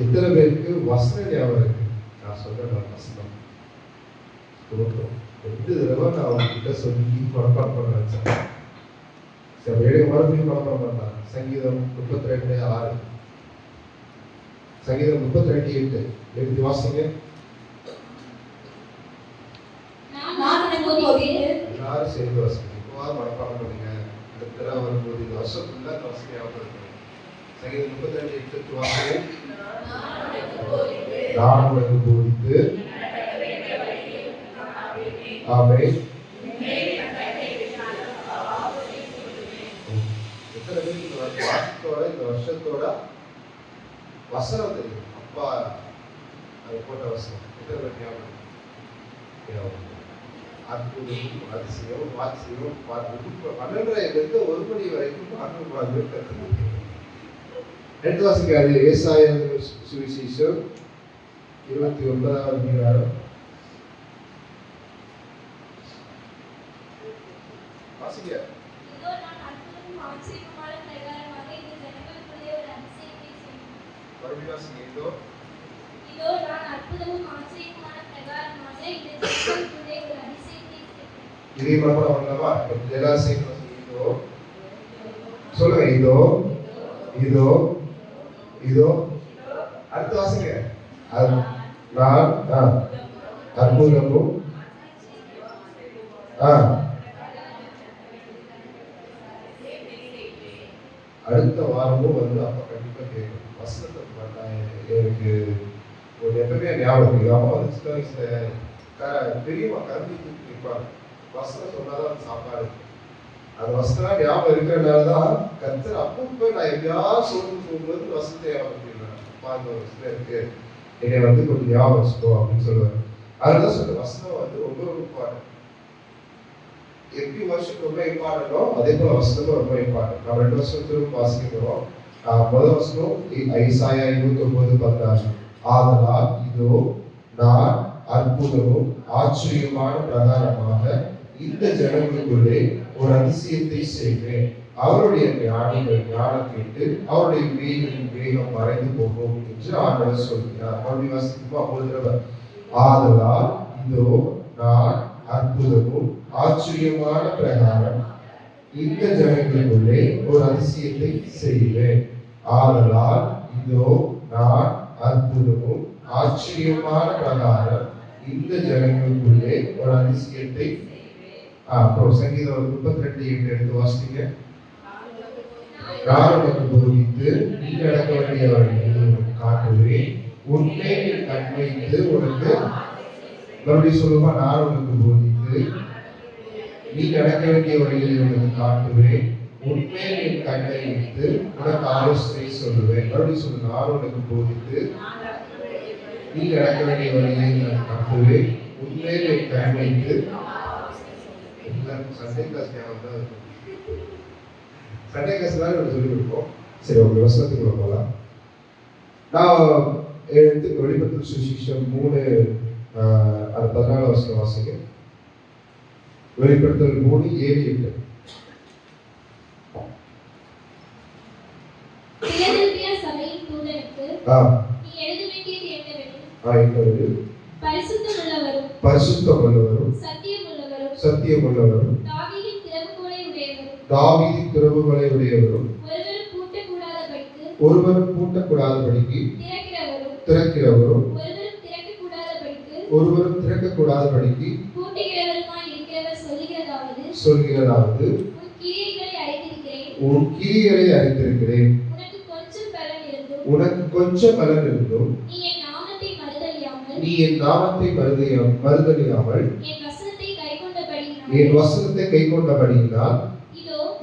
எத்தனை பேருக்கு வசனம் ஞாபகம் இருக்கு? நான் சொல்றேன் வசனம் 2 தடவை நான் அவங்ககிட்ட சொல்லி மனப்பாடம் பண்ண வச்சேன். சரி, மறுபடியும் மனப்பாடம் பண்ணலாம். சங்கீதம் 32:6, சங்கீதம் 32:8 எழுதி வாசிங்க. எல்லாரும் சேர்ந்து வாசிங்க. இப்போவாது மனப்பாடம் பண்ணுங்க. அடுத்த தடவை வரும்போது இந்த வருஷம் ஃபுல்லா இந்த வாசிக்க ஞாபகப்படுத்துங்க. சங்கீதம் 32:8 வாசிங்க. நான் உனக்கு போதித்து ஆமென். எத்தனை பேருக்கு இந்த வாசத்தோட இந்த வருஷத்தோட வசனம் தெரியும்? அப்பா அது போட்ட வசனம் எத்தனை பேர் ஞாபகம்? அற்புதம், அதிசயம், வாட்சியம், 12:30 1 மணி வரைக்கும் பார்க்கணும். ரெண்டு வாசிக்காது. ஏசாயா சுவிசேஷம் 29வது அதிகாரம் வாசிங்க. மறுபடியும் வாசிங்க. இதோ நான் அற்புதமும் ஆச்சரியமான பிரகாரமாக இந்த ஜனங்களுக்குள்ளே ஒரு அதிசயத்தை செய்வேன். இதே மனப்பாடம் பண்ணலாமா? எல்லாரும் சேர்ந்து இதோ சொல்லுங்க. இதோ இதோ இதோ அடுத்த வாசிங்க. நான் அற்புதமும் அடுத்த வாரமும் வந்து அப்ப கண்டிப்பா கேட்கும். வசனத்தை எனக்கு ஒரு எப்பவுமே ஞாபகம் இருக்கு. அம்மா வந்து சின்ன வயசுல பெரியம்மா கருதி தூக்கி நிற்பாங்க. வசனம் சொன்னாதான் சாப்பாடு. அந்த வசனம் ஞாபகம் இருக்கிறதுனாலதான் கர்த்தர் அப்பப்ப நான் எப்பயாவது சொல்லும்போது வசனத்தை ஞாபகம் இருக்கு, என்னை வந்து கொஞ்சம் ஞாபகம் வச்சுக்கோ அப்படின்னு சொல்லுவாங்க. அதுதான் சொல்ற வசனம் வந்து ரொம்ப இம்பார்ட்டன்ட். எப்படி வருஷம் ரொம்ப இம்பார்ட்டன்டோ அதே போல வசனமும் ரொம்ப இம்பார்ட்டன்ட். நம்ம 2 வருஷத்துக்கும் வாசிக்கிறோம். முதல் வசனம் ஏசாயா 29:16. ஆதலால் இதோ நான் அற்புதமும் ஆச்சரியமான பிரகாரமாக இந்த ஜனங்களுக்குள்ளே ஒரு அதிசயத்தை செய்வேன். அவருடைய ஞானம் கேட்டு அவருடைய வேகம் மறைந்து போகும் என்று ஆண்டவர் சொல்கிறார். மறுபடியும் வாசிக்குமா? ஒரு தடவை. ஆதலால் இதோ நான் அற்புதமும் ஆச்சரியமான பிரகாரம் இந்த ஜனங்களுக்குள்ளே ஒரு அதிசயத்தை செய்வேன். ஆதலால் இதோ நான் அற்புதமும் ஆச்சரியமான பிரகாரம் இந்த ஜனங்களுக்குள்ளே ஒரு அதிசயத்தை. அப்புறம் சங்கீதம் 32:8 எடுத்து வாசிங்க. நான் உனக்கு போதித்து நீ நடக்க வேண்டிய வழியை உனக்கு காட்டுவேன். உன்னை கண் வைத்து உனக்கு மறுபடியும் சொல்லுமா? நான் உனக்கு போதித்து நீ நடக்க வேண்டிய வழியை உனக்கு காட்டுவேன். உன்மேல் என் கண்ணை வைத்து உனக்கு ஆலோசனை சொல்லுவேன். மறுபடியும் சொல்லு. நான் உனக்கு போதித்து நீ நடக்க வேண்டிய வழியை நான் காட்டுவேன். உன்மேல் என் கண் வைத்து. சண்டே கிளாஸ் சண்டே கிளாஸ் தான் சொல்லி கொடுப்போம். சரி, உங்க வசனத்துக்குள்ள போகலாம். நான் எடுத்து வெளிப்படுத்தல் சுவிசேஷம் 3:14 வசனம் வாசிங்க. வெளிப்படுத்தல் 3:7-8. பிலதெல்பியா சபையின் தூதனுக்கு நீ எழுத வேண்டியது என்னவெனில், பரிசுத்தமுள்ளவரும் சத்தியமுள்ளவரும் தாவீதின் திறவுகோலை உடையவரும் ஒருவரும் பூட்டக்கூடாதபடிக்கு திறக்கிறவரும் ஒருவரும் திறக்கக்கூடாதபடிக்கு சொல்கிறதாவது உன் கிரியைகளை அறிந்திருக்கிறேன். உனக்கு கொஞ்சம் பலன் இருந்தும் நீ என் நாமத்தை மறுதலியாமல் என் வசனத்தை கைக்கொண்டபடியினால்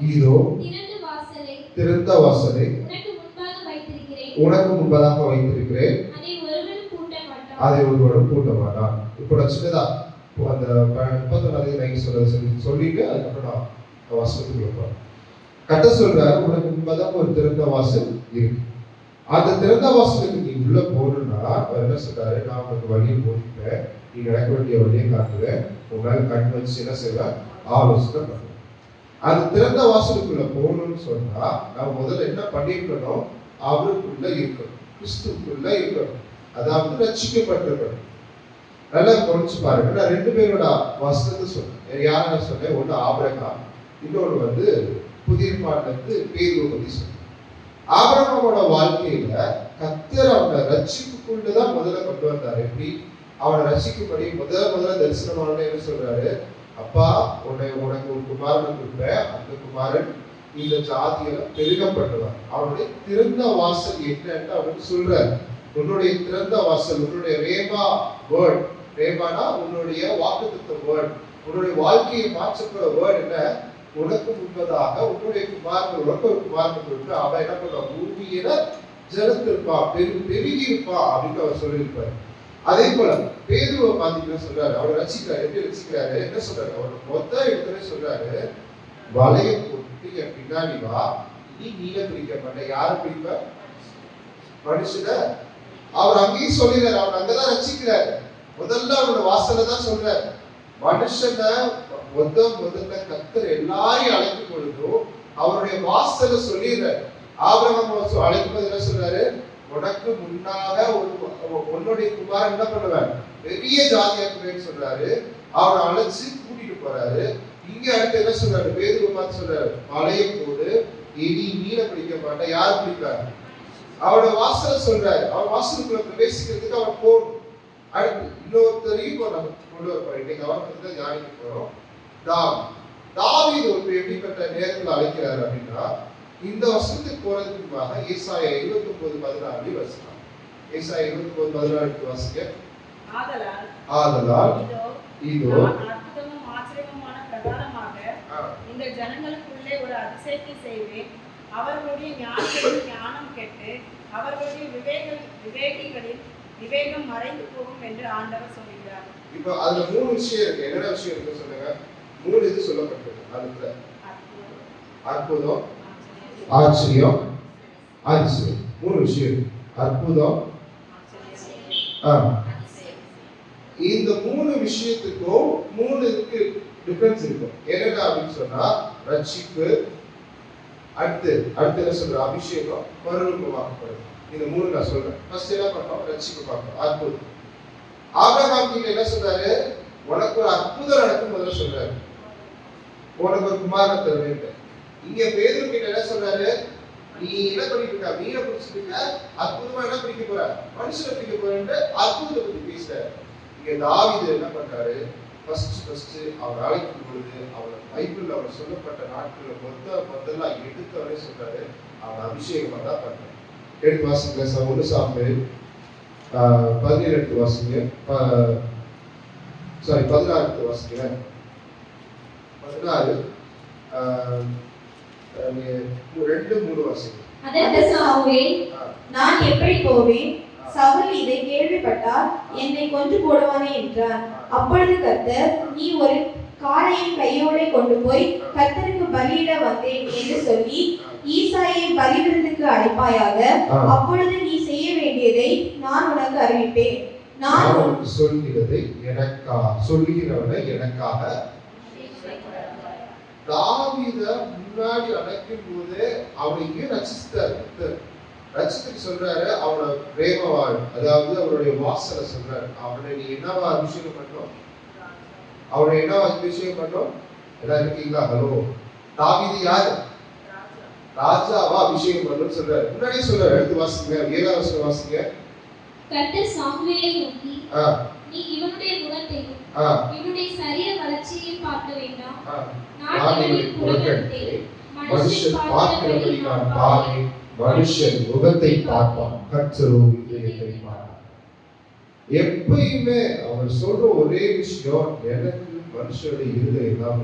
இதோ திறந்த வாசலை உனக்கு முன்பதாக வைத்திருக்கிறேன். அதை ஒருவரும் பூட்ட மாட்டான். இப்போ சின்னதா அந்த 31 சொல்லிட்டு அதுக்கப்புறம் நான் வசனத்துக்கு வைப்பேன். கட்ட சொல்றாரு, உனக்கு முன்பதாக ஒரு திறந்த வாசல் இருக்கு. அந்த திறந்த வாசலுக்கு நீ உள்ள போகணும்னா என்ன சொல்றாரு? நான் உனக்கு வழியை போதிப்பேன், நீ நடக்க வேண்டிய வழியை காட்டுவேன், உன்னால கண் வச்சு என்ன செய்வேன்? ஆலோசனை பண்ணுவேன். அந்த திறந்த வாசலுக்குள்ள போகணும்னு சொன்னா நான் முதல்ல என்ன பண்ணிருக்கணும்? அவருக்குள்ள இருக்கணும். கிறிஸ்துக்குள்ள இருக்கணும். அதாவது ரட்சிக்கப்பட்டிருக்கணும். நல்லா கவனிச்சு பாருங்க. நான் 2 பேரோட வசனத்தை சொன்னேன். யாரை சொன்னேன்? ஒண்ணு ஆபிரகாம், இன்னொன்று வந்து புதிய ஏற்பாட்டிலிருந்து பேதுருவை பத்தி சொன்னேன். ஆபிரகாமோட வாழ்க்கையில கர்த்தர் அவனை ரட்சிப்புக்குள்ளதான் முதல்ல கொண்டு வந்தார். எப்படி அவனை ரட்சிக்கும்படி முதல்ல தரிசனமான என்ன சொல்றாரு? அப்பா, உனக்கு ஒரு குமாரன் கொடுப்பேன், அந்த குமாரன் இந்த ஜாதியெல்லாம் பெருக பண்ணுவார். அவனுடைய திறந்த வாசல் என்னன்னு அவனுக்கு சொல்றாரு. உன்னுடைய திறந்த வாசல், உன்னுடைய ரேமா வேர்ட், ரேமானா உன்னுடைய வாக்குத்தத்த வேர்ட், உன்னுடைய வாழ்க்கையை மாற்றப்போற வேர்ட் என்ன? உனக்கு முன்பதாக உன்னுடைய குமாரன், உனக்கு ஒரு குமாரன் கொடுத்து அவன் என்ன பண்ணுவான்? பூமியில ஜலத்திருப்பான், பெருகி இருப்பான் அப்படின்னு அவர் சொல்லியிருப்பாரு. அதே போல பேதுருவை பாத்தீங்கன்னா சொல்றாரு, அவர் ரசிக்கிறாரு. எப்படி ரசிக்கிறாரு? என்ன சொல்றாரு? அவர் மொத்த இடத்துல சொல்றாரு, வலைய போட்டு என் பின்னாடி வா, நீ நீல பிடிக்க மாட்டேன். யாரை பிடிப்ப? மனுஷன. அவர் அங்கேயும் சொல்லிடுறாரு, அவர் அங்கதான் ரசிக்கிறாரு. முதல்ல அவரோட வாசல தான் சொல்றாரு. மனுஷனை முதல்ல கர்த்தர் எல்லாரையும் அழைக்கும் பொழுதும் அவருடைய வாசல சொல்லிடுறாரு. ஆபிரகாம் அழைக்கும் போது என்ன சொல்றாரு? உனக்கு முன்னாக உன்னுடைய குமாரன் என்ன பண்ணுவார்? பெரிய ஜாதியாக்குவேன்னு சொல்றாரு. அவரை அழைச்சு கூட்டிட்டு போறாரு. இங்க அடுத்து என்ன சொல்றாரு? பேதுருவை பார்த்து சொல்றாரு, மலையை போடு, இனி மீனை பிடிக்க மாட்டேன். யார் பிடிப்பாரு? அவரோட வாசல சொல்றாரு. அவர் வாசலுக்குள்ள பிரவேசிக்கிறதுக்கு அவர் போகணும். அடுத்து இன்னொருத்தரையும் நம்ம கொண்டு வர போறோம். இன்னைக்கு அவரை பத்தி தான் தியானிக்க போறோம். தாவீது ஒரு எப்படிப்பட்ட நேரத்தில் அழைக்கிறாரு அப்படின்னா, இந்த வருஷத்துக்கு போறதுக்கு முன்பாக ஏசாயா 29:14 வசனம். ஏசாயா 29:14 வாசிக்க. ஆதலால் இதோ அற்புதமும் ஆச்சரியமுமான பிரகாரமாக இந்த ஜனங்களுக்குள்ளே ஒரு அதிசயத்தை செய்வேன். அவர்களுடைய ஞானிகளின் ஞானம் கெட்டு அவர்களுடைய விவேகிகளின் விவேகம் மறைந்து போகும் என்று ஆண்டவர் சொல்கிறார். இப்போ அதுல 3 விஷயம் இருக்கு. என்ன விஷயம் இருக்கு சொல்லுங்க? 3 இது சொல்லப்பட்டிருக்கு. அதுல அற்புதம், ஆச்சரியம், அதிசயம். 3 விஷயம். அற்புதம், இந்த 3 விஷயத்துக்கும் 3க்கு டிஃபரன்ஸ் இருக்கும். என்னடா அப்படின்னு சொன்னா, ரட்சிப்பு, அடுத்து என்ன சொல்ற? அபிஷேகம், மறுரூபமாக்கப்படுது. இந்த 3 நான் சொல்றேன். ஃபர்ஸ்ட் என்ன பண்ணோம்? ரட்சிப்பு பார்க்கணும். அற்புதம். ஆபிரகாம் கிட்ட என்ன சொல்றாரு? உனக்கு ஒரு அற்புதம் நடக்கும் முதல்ல சொல்றாரு. உனக்கு ஒரு குமாரனை தருவேன். இங்க பேதுரு கிட்ட என்ன சொல்றாரு? நீ என்ன பண்ணிட்டு இருக்க? மீனை பிடிச்சிட்டு இருக்க, அற்புதமா என்ன பிடிக்க போற? மனுஷனை பிடிக்க போறேன்னு அற்புதத்தை பத்தி பேசுறாரு. இங்க தாவீது என்ன பண்றாரு? ஃபர்ஸ்ட் அவர் அழைக்கும் பொழுது அவர் பைபிள்ல அவர் சொல்லப்பட்ட நாட்கள் முதல்ல எடுத்தவரே சொல்றாரு, அவர் அபிஷேகமா தான் பண்றாரு. எடுத்து வாசிங்க. 1 சாமுவேல் 17 வாசிங்க. 16 வாசிங்க. 16 2-3 வாசிங்க. அதற்கு சாமுவேல், நான் எப்படி போவேன்? சவுல் இதை கேள்விப்பட்டால் என்னை கொன்று போடுவானே என்றார். அப்பொழுது கர்த்தர், நீ ஒரு காளையை கையோட கொண்டு போய் கர்த்தருக்கு பலியிட வந்தேன் என்று சொல்லி ஈசாயை பலியிடத்துக்கு அழைப்பாயாக. அப்பொழுது நீ செய்ய வேண்டியதை நான் உனக்கு அறிவிப்பேன். நான் உனக்கு சொல்கிறதை சொல்கிறவனை எனக்காக. தாவீத முன்னாடி அழைக்கும் போது அவனையும் ரட்சித்தார். ரட்சித்துக்கு சொல்றாரு, அவனோட பிரேமவாள், அதாவது அவருடைய வாசலை சொல்றாரு. அவனை நீ என்னவா அபிஷேகம் பண்ணோம்? அவனை என்னவா அபிஷேகம் பண்ணோம்? எல்லாம் இருக்கீங்களா? ஹலோ. தாவீது யாரு? ராஜாவா அபிஷேகம் பண்ணணும்னு சொல்றாரு. முன்னாடியே சொல்றாரு. எடுத்து வாசிங்க. 7ஆம் வசனம் வாசிங்க. கர்த்தர் சாமுவேலை நோக்கி, நீ இவனுடைய முகத்தையும் இவனுடைய சரீர வளர்ச்சியையும் பார்க்க வேண்டாம். நான் இவனை புறக்கணித்தேன். மனுஷன் பார்க்கிறபடி நான் பாரேன். மனுஷன் முகத்தை பார்ப்பான், கர்த்தரோ இதயத்தை பார்ப்பான். எப்பயுமே அவர் சொல்ற ஒரே விஷயம், எனக்கு மனுஷனுடைய இருதயம் தான்.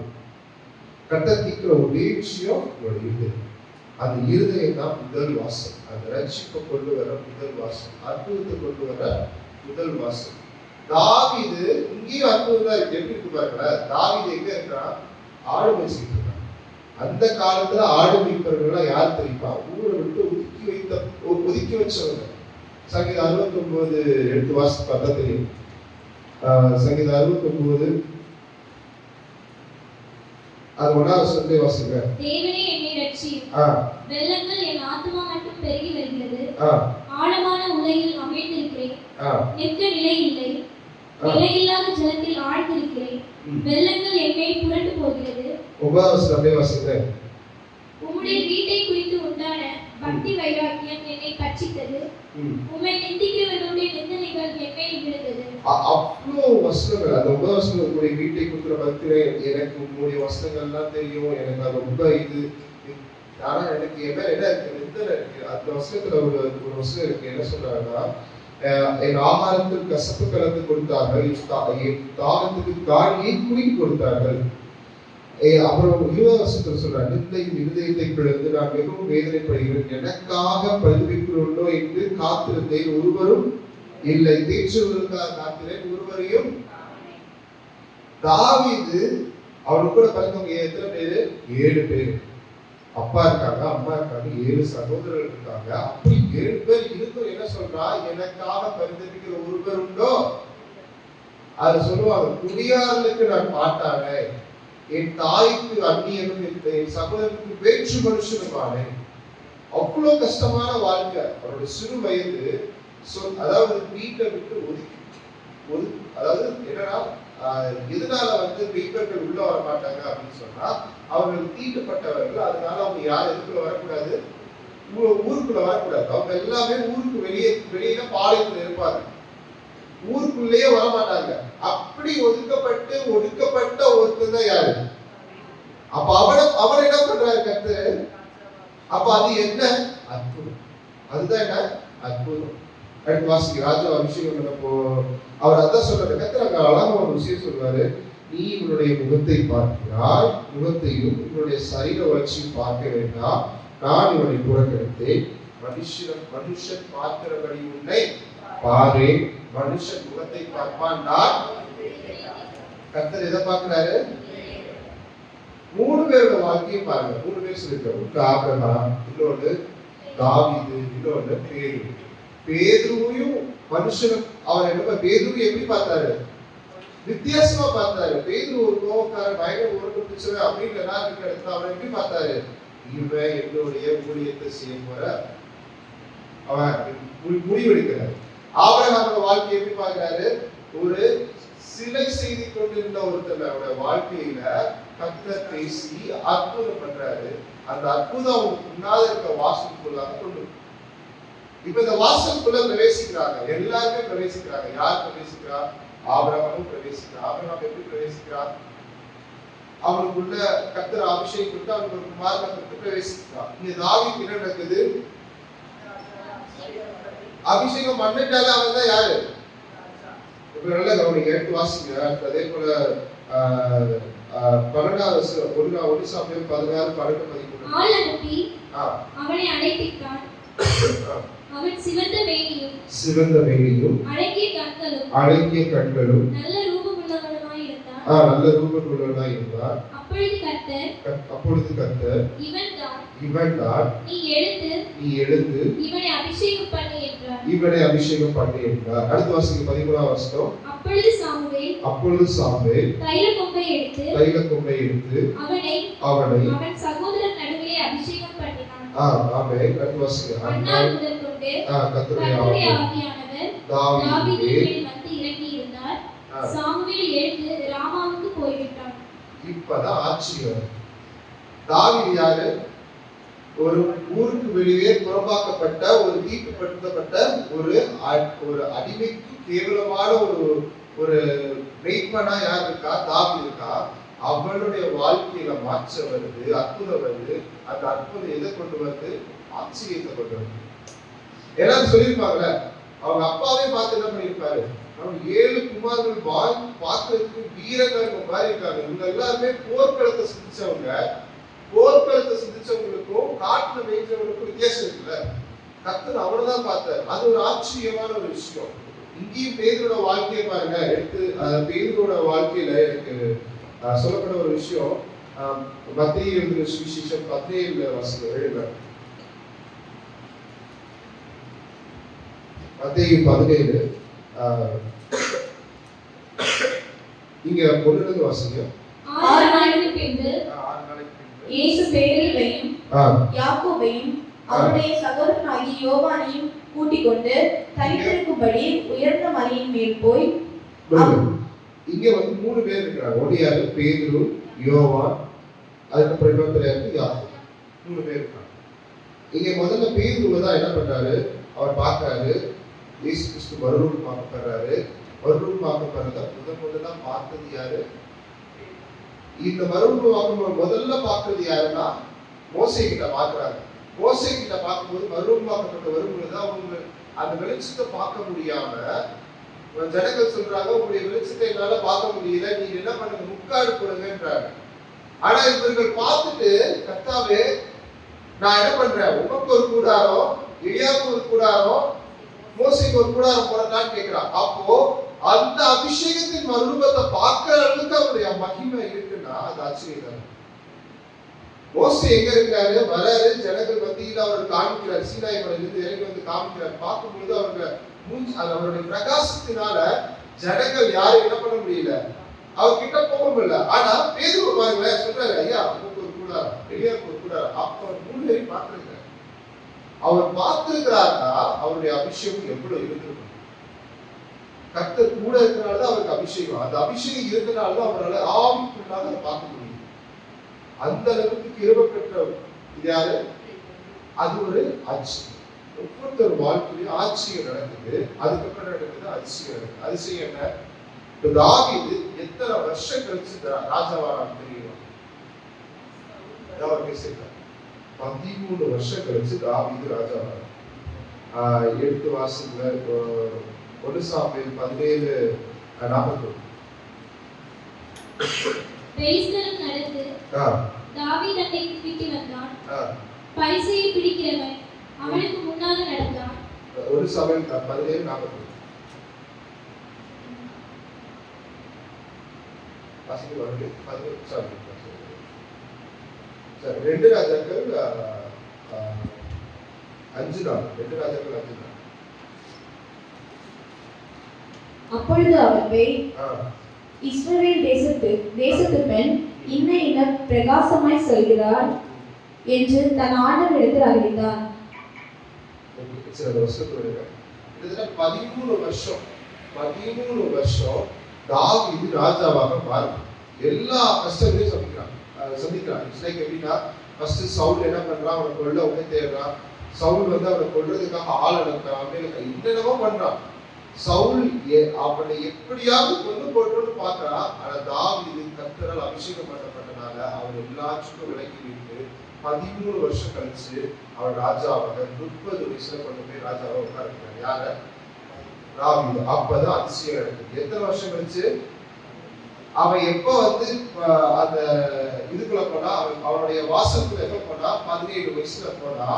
கர்த்தர் கேட்கிற ஒரே விஷயம் உங்களுடைய இருதயம். அந்த இருதயம் தான் முதல் வாசல். அந்த ரட்சிப்பை கொண்டு வர முதல் வாசல், அற்புதத்தை கொண்டு வர முதல் வாசல். தாவீது இங்கேயும் அற்புதம் தான் இருக்கு. எப்படி இருக்கு பாருங்களேன். தாவீது எங்க இருக்கான்? ஆடு மேய்ச்சிட்டு இருக்கான். அந்த காலத்துல ஆடு மேய்ப்பவர்கள் யார் தெரியுமா? ஊரை விட்டு ஒதுக்கி வச்சவங்க. சங்கீதம் 69 எடுத்து வாசித்து பார்த்தா தெரியும். சங்கீதம் 69 அது 1ஆம் வசனத்தை வாசிங்க. தேவனே என்னை ரட்சியும். வெள்ளங்கள் என் ஆத்துமா மட்டும் பெருகி வருகிறது. ஆழமான உலகில் அமிழ்ந்திருக்கிறேன். ஆ, நிற்க நிலை இல்லை. ஆ. நிலையில்லாத ஜலத்தில் ஆழ்ந்திருக்கிறேன். ம். வெள்ளங்கள் என்னை புரண்டு போகிறது. 9வது வசனம் அப்படியே வாசிங்க. உம்முடைய வீட்டை குறித்து உண்டான பக்தி வைராக்கியம் என்னை பட்சித்தது. ம். உம்மை நிந்திக்கிறவர்களுடைய நிந்தனைகள் என் மேல் விழுந்தது. அவ்வளோ வசனங்கள், அந்த 9வது வசனம் உங்களுடைய வீட்டை கொடுக்குற பக்திரை, எனக்கு உங்களுடைய வசனங்கள்லாம் தெரியும், எனக்கு அது ரொம்ப ஆனா எனக்கு என்ன என்ன இருக்கு, நிந்தனை இருக்கு. அந்த வசனத்துல ஒரு வசனம் இருக்கு. என்ன சொல்றாங்கன்னா, என் ஆகாரத்தில் கசப்பு கலந்து கொடுத்தார்கள், என் தாகத்துக்கு காணியை குறுக்கி கொடுத்தார்கள். அப்புறம் 20வது வசனத்துல சொல்றாங்க, நிந்தையின் இருதயத்தை பிளந்து நான் மிகவும் வேதனைப்படுகிறேன், எனக்காக பதிவிக்கிறோண்டோ என்று காத்திருந்தேன், ஒருவரும் இல்லை. தேற்றுவதற்காக காத்திரேன், ஒருவரையும். தாவீது அவனுக்கு கூட பிறந்தவங்க எத்தனை பேரு? 7 பேரு. அப்பா இருக்காங்க, அம்மா இருக்காங்க, 7 சகோதரர்கள் இருக்காங்க. அப்படி 7 பேர் இருந்தும் என்ன சொல்றா, எனக்காக பரிதபிக்கிற ஒருவர் உண்டோ? அது சொல்லுவாங்க, குடியாரனுக்கு நான் பாட்டானேன், என் தாய்க்கு அந்நியனும், என் சகோதரனுக்கு வேற்று மனுஷனுமானேன். அவ்வளோ கஷ்டமான வாழ்க்கை. அவருடைய சிறு வயது அதாவது வீட்டை விட்டு ஒதுக்கி அதாவது என்னன்னா, எதனால பெய்பர்கள் உள்ள வர மாட்டாங்க அப்படின்னு சொன்னா, அவர்கள் தீட்டுப்பட்டவர்கள். அதனால அவங்க யார் எதுக்குள்ள வரக்கூடாது, ஊருக்குள்ள வரக்கூடாது. அவங்க எல்லாமே ஊருக்கு வெளியே பாளையத்துல இருப்பாங்க, ஊருக்குள்ளேயே வரமாட்டாங்க. அப்படி ஒடுக்கப்பட்ட ஒருத்தர் தான் யாரு? அப்ப அவன் என்ன பண்றாரு கர்த்தர்? அப்ப அது என்ன அற்புதம், அதுதான் என்ன அற்புதம். அடுத்து வாசிக்க, ராஜா அபிஷேகம் பண்ணப்போ அவர் அதான் சொல்றாரு. கர்த்தர் அங்க அழகா ஒரு விஷயம் சொல்றாரு, நீ இவனுடைய முகத்தை பார்க்கிறாய், முகத்தையும் இவனுடைய சரீர வளர்ச்சியும் பார்க்க வேண்டாம், நான் இவனை புறக்கணித்தேன். மனுஷன் பார்க்கிறபடி உன்னை பாரு, மனுஷன் முகத்தை பார்ப்பான், நான். கர்த்தர் எதை பார்க்கிறாரு? 3 பேரோட வாழ்க்கையும் பாருங்க. 3 பேர் சொல்லிருக்காரு. ஒன்று ஆபிரகாம், இன்னொன்று தாவீது, இன்னொன்று பேதுரு. பேதுருவையும் மனுஷனும் அவர் என்ன, பேதுரு எப்படி பார்த்தாரு? வித்தியாசமா பார்த்தாரு. பேதுரு ஒரு கோபக்காரன், பயங்கர உருட்டு பிடிச்சவன் அப்படின்னு எல்லாரும் இருக்கிற இடத்துல அவர் எப்படி பார்த்தாரு? இவன் என்னுடைய ஊழியத்தை செய்ய போற அவன் முடிவெடுக்கிறார். ஆபிரகாமோட வாழ்க்கையை எப்படி பார்க்கிறாரு? ஒரு சிலை செய்து கொண்டிருந்த ஒருத்தனோட வாழ்க்கையில கர்த்தர் பேசி அற்புதம் பண்றாரு. அந்த அற்புதம் அவங்களுக்கு முன்னால இருக்க வாசலுக்குள்ளாக கொண்டு, இப்ப இந்த வாசலுக்குள்ள பிரவேசிக்கிறாங்க, எல்லாருமே பிரவேசிக்கிறாங்க. யார் பிரவேசிக்கிறா? ஆபிரகாமும் பிரவேசிக்கிறார். ஆபிரகாம் எப்படி பிரவேசிக்கிறார்? அவனுக்குள்ள கர்த்தர் அபிஷேகம் கொடுத்து அவனுக்கு ஒரு குமாரனை கொடுத்து பிரவேசிக்கிறார். இங்க தாவீது என்ன நடக்குது? அபிஷேகம் பண்ணிட்டாலே அவன் தான் யாரு? இப்ப நல்லா கவனிங்க, எடுத்து வாசிங்க. அதே போல 12வது ஒடிசா 16, 12, 13 ஆள் அனுப்பி அவனை அழைப்பித்தான். அவன் சிவந்த மேனியும் அழகிய கண்களும் நல்ல ரூபமுள்ளவனுமாய் இருந்தார். அப்பொழுது கர்த்தர் இவன் தான் நீ எழுந்து இவனை அபிஷேகம் பண்ணு என்றார். அடுத்த வாசிங்க 13வது வசனம். அப்பொழுது சாமுவேல் தைல கொம்பை எடுத்து அவனை அவன் சகோதரன் நடுவிலே அபிஷேகம் பண்ணினான். ஆமென். அடுத்த வாசிங்க. அந்நாள் முதல் கொண்டு கர்த்தருடைய ஆவியானவர் தாவீதின் மேல் வந்து இறங்கி இருந்தார். சாமுவேல் எழுந்து ராமாவுக்கு போய்விட்டான். இப்பதான் ஆச்சரியம். தாவீது யாரு? ஒரு ஊருக்கு வெளியே புறம்பாக்கப்பட்ட, ஒரு தீட்டுப்படுத்தப்பட்ட ஒரு அடிமைக்கு கேவலமான ஒரு மெய்ப்பனா யார் இருக்கா? தாவீது இருக்கா. அவளுடைய வாழ்க்கையில மாற்றம் வருது, அற்புதம் வருது. அந்த அற்புதம் எதை கொண்டு வருது? ஆச்சரியத்தை கொண்டு வருது. எல்லாரும் சொல்லியிருப்பாங்கல்ல, அவங்க அப்பாவே பார்த்து என்ன பண்ணியிருப்பாரு, அவங்க 7 குமார்கள் பார்க்கறதுக்கு வீரர்கள் மாதிரி இருக்காங்க. இவங்க எல்லாருமே போர்க்களத்தை சிந்திச்சவங்க. போர்க்களத்தை சிந்திச்சவங்களுக்கும் காட்டுல மேய்ச்சவங்களுக்கும் வித்தியாசம் இருக்குல்ல. கர்த்தர் அவனதான் பார்த்தார். அது ஒரு ஆச்சரியமான ஒரு விஷயம். இங்கேயும் பேதுரோட வாழ்க்கையை பாருங்க. எடுத்து பேதுரோட வாழ்க்கையில எனக்கு சொல்லப்பட்ட ஒரு விஷயம், மத்தேயு எழுதின சுவிசேஷம் 17 வசனம் 7. மத்தேயு 17 இங்க பொருளுக்கு வாசிங்க. 6 நாளைக்கு பின்பு இயேசு பேதுருவையும் யாக்கோபையும் அவருடைய சகோதரனாகி யோவானையும் கூட்டிக் கொண்டு தனித்திருக்கும்படி உயர்ந்த மலையின் மேல் போய் இங்க வந்து 3 பேர் இருக்கிறாங்க. ஒன்னு யாரு? பேதுரு, யோவான், அதுக்கப்புறம் இன்னொருத்தர் யாரு? யாக்கோபு. 3 பேர் இருக்காங்க. இங்க முதல்ல பேதுருவை தான் என்ன பண்றாரு? அவர் பார்க்கறாரு, இயேசு கிறிஸ்து மறுரூபமாக்கப்படுறாரு. மறுரூபமாக்கப்படுறத முதல்ல பார்த்தது யாரு? இந்த மறுரூபமாக்கும் முதல்ல பார்க்கறது யாருன்னா மோசே கிட்ட பார்க்கறாங்க. மோசே கிட்ட பார்க்கும்போது மறுரூபமாக்கப்பட்ட வரும்பொழுது அவங்க அந்த வெளிச்சத்தை பார்க்க முடியாம ஜனங்கள் சொல்றாங்க, உங்களுடைய வெளிச்சத்தை என்னால பார்க்க முடியல, நீங்க என்ன பண்ணுங்க, முக்காடு போடுங்கன்றாங்க. ஆனா இவர்கள் பார்த்துட்டு, கர்த்தாவே நான் என்ன பண்றேன், உமக்கு ஒரு கூடாரம், எலியாவுக்கு ஒரு கூடாரம், மோசேக்கு ஒரு கூடாரம் போடலான்னு கேட்கிறான். அப்போ அந்த அபிஷேகத்தின் மறுரூபத்தை பார்க்கிற அளவுக்கு அவருடைய மகிமை இருக்குன்னா அது ஆச்சரியம். மோசே எங்க இருக்காரு? வராரு, ஜனங்கள் மத்தியில் அவர் காமிக்கிறார், சீனாய் மலையிலிருந்து இறங்கி வந்து காமிக்கிறார். பார்க்கும்போது அவருடைய பிரகாசத்தினால ஜனங்கள் யாரும் என்ன பண்ண முடியல, அவர் கிட்ட போக முடியல. ஆனா பேதுரு பாருங்களேன், சொல்றாரு, ஐயா உங்களுக்கு ஒரு கூடாரம், எலியாவுக்கு ஒரு கூடாரம். அப்ப 3 பேரையும் பார்த்திருக்காரு. அவர் பார்த்திருக்கிறாருன்னா அவருடைய அபிஷேகம் எவ்வளவு இருந்திருக்கும். கர்த்தர் கூட இருக்கிறனாலதான் அவருக்கு அபிஷேகம். அந்த அபிஷேகம் இருக்கிறனாலதான் அவரால் ஆவிக்குள்ளாக அதை பார்க்க முடியும். அந்த அளவுக்கு கிருபை பெற்ற யாரு? அது ஒரு ஆச்சரியம். ஒவ்வொருத்தர் வாழ்க்கையிலும் ஆச்சரியம் நடக்குது. அதுக்கப்புறம் நடக்குது அதிசயம் நடக்குது. அதிசயம் என்ன? தாவீது எத்தனை வருஷம் கழிச்சு ராஜாவானான்னு தெரியுமா? 13 வருஷம் கழிச்சு தாவீது ராஜாவானார். எடுத்து வாசல்ல 1 சாமுவேல் 17:41. பெலிஸ்தரும் நடந்து தாவீது அண்டைக்கு கிட்டி வந்தான். பரிசையை பிடிக்கிறவன் அவனுக்கு முன்னாக நடந்தான். 1 சாமுவேல் 17:41. வாசிக்க வரது 2 ராஜாக்கள் 5 நாள். 2 ராஜாக்கள் 5 நாள். அப்பொழுது அவன் போய் இஸ்ரவேல் தேசத்து பெண் இன்ன பிரகாசமாய் சொல்கிறார் என்று தன் ஆண்டவரிடத்தில் அறிவித்தான். 13 வருஷம் தாவீது ராஜாவாக மாறி எல்லா கஷ்டங்களையும் சந்திக்கிறான். இட்ஸ் லைக் எப்படின்னா, ஃபர்ஸ்ட் சவுல் என்ன பண்றான், அவனை கொல்ல உடனே தேடுறான். சவுல் வந்து அவனை கொல்றதுக்காக ஆள் அனுப்புறான், என்னென்னமோ பண்றான். சவுல் அவனை எப்படியாவது கொண்டு போட்டோன்னு பார்க்கறான். ஆனா தாவீது கர்த்தரால் அபிஷேகம் பண்ணப்பட்டனால அவன் எல்லாச்சுக்கும் விலக்கி விட்டு 13 வருஷம் கழிச்சு அவன் ராஜாவாக 30 வயசுல கொண்டு போய் ராஜாவை உட்கார்க்கிறான். யார? தாவீது. அப்பதான் அதிசயம் நடக்குது. எத்தனை வருஷம் கழிச்சு? அவன் எப்ப வந்து அந்த இதுக்குள்ள போனா, அவனுடைய வாசலுக்குள்ள எப்ப போனா 17 வயசுல போனா.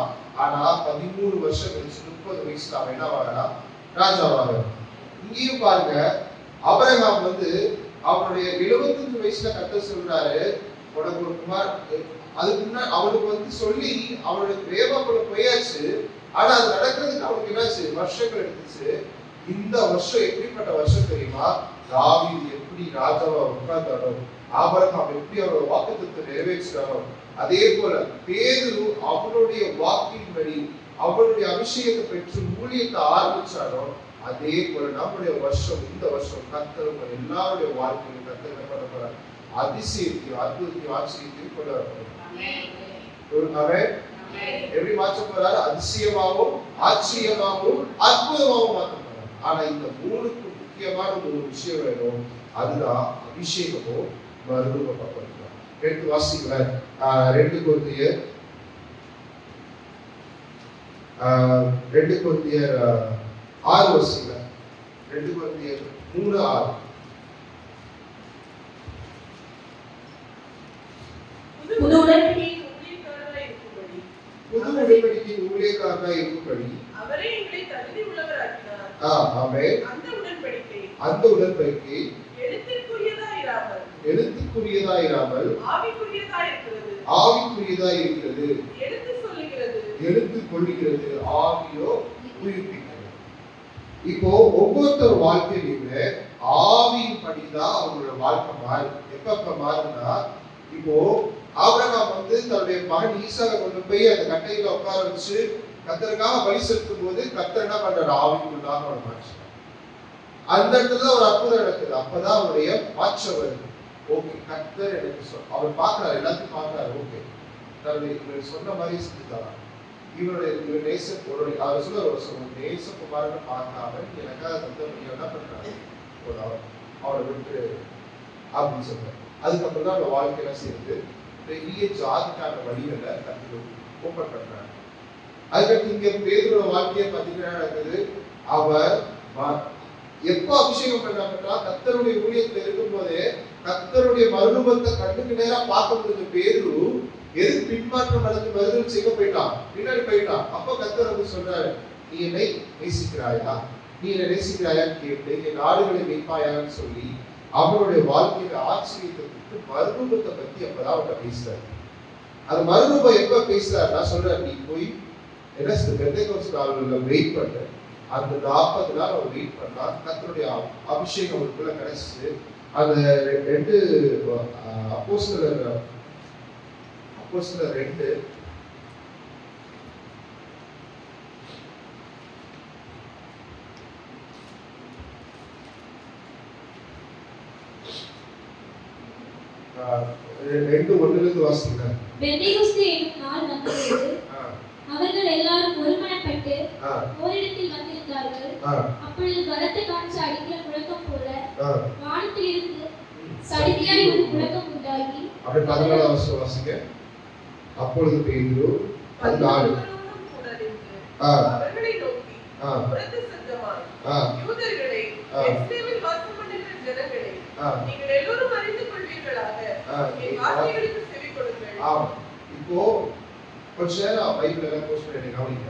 ஆனா 13 வருஷம் கழிச்சு 30 வயசுல அவன் என்ன ஆவானா? ராஜாவாக. இங்கேயும் பாருங்க, ஆபிரகாம் வந்து அவனுடைய 75 வயசுல கர்த்தர் சொல்றாரு, உனக்கு ஒரு குமார். அதுக்கு முன்னாடி அவனுக்கு வந்து சொல்லி அவனுடைய வேவாக்குள்ள போயாச்சு. ஆனா அது நடக்கிறதுக்கு அவனுக்கு என்னாச்சு? வருஷங்கள் எடுத்துச்சு. இந்த வருஷம் எப்படிப்பட்ட வருஷம் தெரியுமா? தாவீது எப்படி ராஜாவா உட்கார்ந்தாரோ, ஆபிரகாம் எப்படி அவரோட வாக்குத்தத்தத்தை நிறைவேற்றினாரோ, அதே போல பேதுரு அவனுடைய வாக்கின்படி அவருடைய அபிஷேகத்தை பெற்று ஊழியத்தை ஆரம்பிச்சாரோ, அதே போல நம்முடைய வருஷம், இந்த வருஷம் கர்த்தர் எல்லாருடைய வாழ்க்கையிலும் கர்த்தர் என்ன பண்ண போறார்? அதிசயத்தையும் அற்புதத்தையும் ஆச்சரியத்தையும் கொண்டு வர போறார். எப்படி மாற்ற போறாரு? அதிசயமாகவும் ஆச்சரியமாகவும் அற்புதமாகவும் மாற்ற போறார். ஆனா இந்த 3க்கு முக்கியமான ஒரு விஷயம் வேணும். அதுதான் அபிஷேகமும் மறுரூபப்படுத்துறார். எடுத்து வாசிக்கிறேன். 2 கொரிந்தியர் 6 வருஷங்க. 2 கொரிந்தியர் 3:6. புது உடன்படிக்கையின் ஊழியக்காரனாய் இருக்கும்படி அவரே எங்களை தகுதி உள்ளவராக்கினார். ஆமென். அந்த உடன்படிக்கை எழுத்துக்குரியதாயிராமல் ஆவிக்குரியதாய் இருக்கிறது. எடுத்துக் கொள்ளுகிறது, ஆவியோ உயிர்ப்பிக்கிறது. இப்போ ஒவ்வொருத்தர் வாழ்க்கையிலுமே ஆவியின் படிதான் அவங்களோட வாழ்க்கை மாறும். எப்ப மாறுனா, இப்போ ஆபிரகாம் வந்து தன்னுடைய மகன் ஈசாவை கொண்டு போய் அந்த கட்டையில உட்கார வச்சு கர்த்தருக்காக பலி செலுத்தும் போது கர்த்தர் என்ன பண்றாரு? ஆவிக்குள்ளாக அவனை மாற்றினார். அந்த இடத்துல ஒரு அற்புதம் நடக்குது. அப்பதான் அவருடைய மாற்றம் வருது. ஓகே, கர்த்தர் எனக்கு அவர் பார்க்கிறாரு, எல்லாத்தையும் பார்க்கிறாரு. ஓகே, இவர் சொன்ன மாதிரி செஞ்சுட்டாரா? இவருடைய நேசம் அவர் சொல்ல நேசகுமாரனை பார்க்காம எனக்காக தந்தபடி என்ன பண்றாரு? அவரை விட்டு அப்படின்னு சொல்றாரு. அதுக்கப்புறம் தான் அவரோட வாழ்க்கையெல்லாம் சேர்ந்து பெரிய ஜாதிக்கான வழிகளை கத்து ஓப்பன் பண்றாரு. அதுக்கடுத்து இங்க பேதுருவோட வாழ்க்கையை பார்த்தீங்கன்னா நடக்குது. அவர் எப்ப அபிஷேகம் பண்ணாங்கன்னா கர்த்தருடைய ஊழியத்துல இருக்கும் போதே கர்த்தருடைய மறுரூபத்தை கண்ணுக்கு நேரா பார்க்க முடிஞ்ச பேதுரு எதுக்கு பின்மாற்றம் நடந்து மறுதல் செய்ய போயிட்டான், பின்னாடி போயிட்டான். அப்ப கர்த்தர் வந்து சொல்றாரு, நீ என்னை நேசிக்கிறாயா, நீ என்னை நேசிக்கிறாயான்னு கேட்டு என் ஆடுகளை வைப்பாயான்னு சொல்லி அவனுடைய வாழ்க்கையில ஆச்சரியத்தை கொடுத்து மறுரூபத்தை பத்தி அப்பதான் அவர்கிட்ட பேசுறாரு. அந்த மறுரூபம் எப்ப பேசுறாருன்னா சொல்றாரு, நீ போய் என்ன பெந்தேகோஸ்து நாள்ல வெயிட் பண்ண. அந்த 40 நாள் அவர் வெயிட் பண்ணா கர்த்தருடைய அபிஷேகம் அவருக்குள்ள கிடைச்சிச்சு. அந்த 2 அப்போஸ்தலர் 2 2:1 வாசிங்க. பெந்தேகோஸ்து என்னும் நாள் வந்தபோது அவர்கள் எல்லாரும் ஒருமனப்பட்டு ஓரிடத்தில் வந்திருந்தார்கள். அப்பொழுது பலத்த காற்று அடிக்கிற முழக்கம் போல வானத்திலிருந்து சடிதியாய் ஒரு முழக்கம் உண்டாகி, அப்படியே 14 வாசிங்க. அப்பொழுது பேதுரு அந்த ஆடு அவர்களை நோக்கி, உரத்த சத்தமாய், யூதர்களே, எருசலேமில் வாசம் பண்ணுகிற ஜனங்களே, நீங்கள் எல்லோரும் அறிந்து கொள்வீர்களாக, என் வார்த்தைகளுக்கு செவி கொடுங்கள். இப்போ கொஞ்ச நேரம் பைபிள் எல்லாம் போஸ்ட் பண்ணி கவனிங்க.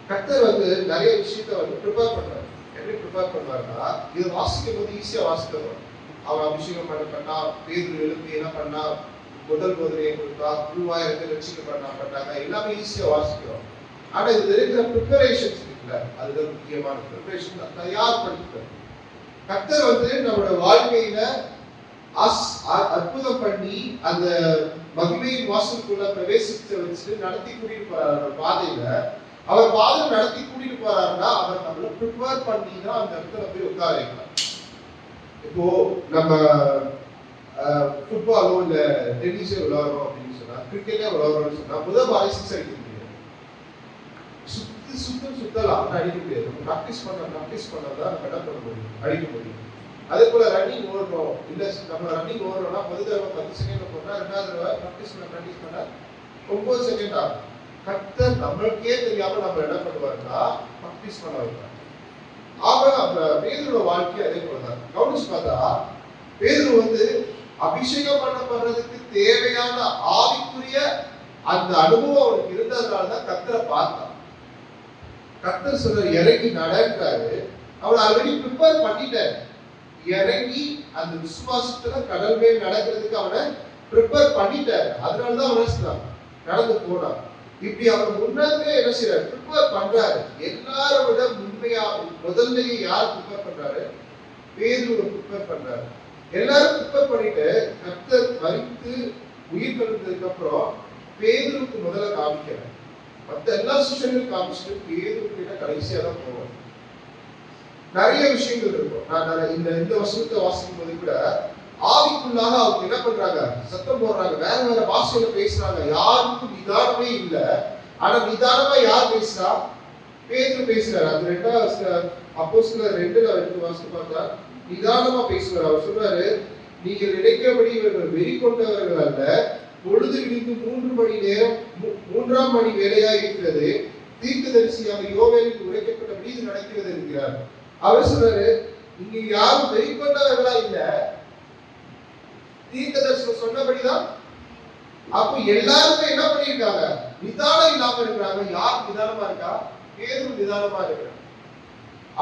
கர்த்தர் வந்து நிறைய விஷயத்தை வந்து ப்ரிப்பேர் பண்றாரு. எப்படி ப்ரிப்பேர் பண்ணாருன்னா, இது வாசிக்கும் போது ஈஸியா வாசிக்கிறோம். அவன் அபிஷேகம் பண்ணா, பேதுரு எழுப்பி என்ன பண்ணா, முதல் போதனையை கொடுத்தா, குருவாய் இருந்து ரட்சிக்கப்பட்டாங்க, எல்லாமே ஈஸியா வாசிக்கிறோம். ஆனா இது இருக்கிற ப்ரிப்பரேஷன்ஸ் இருக்குல்ல, அதுதான் முக்கியமான ப்ரிப்பரேஷன். தயார்படுத்துறது. கர்த்தர் வந்து நம்மளோட வாழ்க்கையில அற்புதம் பண்ணி அந்த மகிமையின் வாசலுக்குள்ள பிரவேசிக்க வச்சுட்டு நடத்தி கூட்டிட்டு போறாரு பாதையில. அவர் பாதை நடத்தி கூட்டிட்டு போறாருன்னா அவர் நம்மள ப்ரிப்பேர் பண்ணி தான் அந்த இடத்துல போய் உட்கார வைக்கலாம். இப்போ நம்ம ஃபுட்பாலோ இல்ல டென்னிஸோ விளையாடுறோம் அப்படின்னு சொன்னா, கிரிக்கெட்டே விளையாடுறோம்னு சொன்னா முதல் பாலை 6 அடிக்க முடியாது. சுத்தலாம் அடிக்க முடியாது. நம்ம ப்ராக்டிஸ் பண்ணதான் நம்ம என்ன பண்ண முடியும், அடிக்க முடியும். அதே போல ரன்னிங் ஓடுறோம், இல்ல நம்ம ரன்னிங் ஓடுறோம்னா முதல் தடவை 10 செகண்ட் போனா, ரெண்டாவது தடவை ப்ராக்டிஸ் பண்ண 9 செகண்ட் ஆகும். கர்த்தர் நம்மளுக்கே தெரியாம நம்ம என்ன பண்ணுவாருன்னா ப்ராக்டிஸ் பண்ண வைப்பார். பேதுருவோட வாழ்க்கை அதே போலதான். கவனிச்சு பார்த்தா பேதுரு வந்து அபிஷேகம் பண்ணப்படுறதுக்கு தேவையான ஆவிக்குரிய அந்த அனுபவம் அவனுக்கு இருந்ததுனாலதான் கர்த்தரை பார்த்தான். கர்த்தர் சொல்ற இறங்கி நடக்கிறாரு. அவர் ஆல்ரெடி ப்ரிப்பேர் பண்ணிட்டாரு. இறங்கி அந்த விசுவாசத்துல கடல் மேல் நடக்கிறதுக்கு அவனை ப்ரிப்பேர் பண்ணிட்டாரு. அதனாலதான் அவன் நடந்து போனான். இப்படி அவர் முன்னாடியே என்ன செய்யறாரு, ப்ரிப்பேர் பண்றாரு. எல்லாரும் விட உண்மையா முதல்லயே யார் ப்ரிப்பேர் பண்றாரு? பேதுரு ப்ரிப்பேர் பண்றாரு. எல்லாரும் ப்ரிப்பேர் பண்ணிட்டு கர்த்தர் மரித்து உயிர் தெழுந்ததுக்கு அப்புறம் பேதுருக்கு முதல்ல காமிக்கிறார். மற்ற எல்லா சிஷ்யர்களும் காமிச்சுட்டு பேதுரு கிட்ட கடைசியா தான் போவார். நிறைய விஷயங்கள் இருக்கும். நான் இந்த வசனத்தை வாசிக்கும் போது கூட ஆவிக்குள்ளாக அவங்க என்ன பண்றாங்க, சத்தம் போடுறாங்க, வேற வேற பாஷையில பேசுறாங்க. யாருக்கும் நிதானமே இல்ல. ஆனா நிதானமா யார் பேசுறா? பேதுரு பேசுறாரு. அது 2 அப்போஸ்தலர் 2 வாசித்து பார்த்தா நிதானமா பேசுவார். அவர் சொல்றாரு, நீங்கள் நினைக்கிறபடி இவர்கள் வெறி கொண்டவர்கள் அல்ல, பொழுது விழித்து 3 மணி நேரம் 3ஆம் மணி வேலையா இருக்கிறது, தீர்க்கதரிசியாக யோவேலுக்கு உரைக்கப்பட்டபடி இது நடக்கிறது என்கிறார். அவர் சொல்றாரு, நீங்க யாரும் வெறி கொண்டவர்களா இல்ல, தீர்க்கதரிசி சொன்னபடிதான். அப்போ எல்லாருமே என்ன பண்ணிருக்காங்க, நிதானம் இல்லாம இருக்கிறாங்க. யார் நிதானமா இருக்கா? பேதுரு நிதானமா இருக்கிறான்.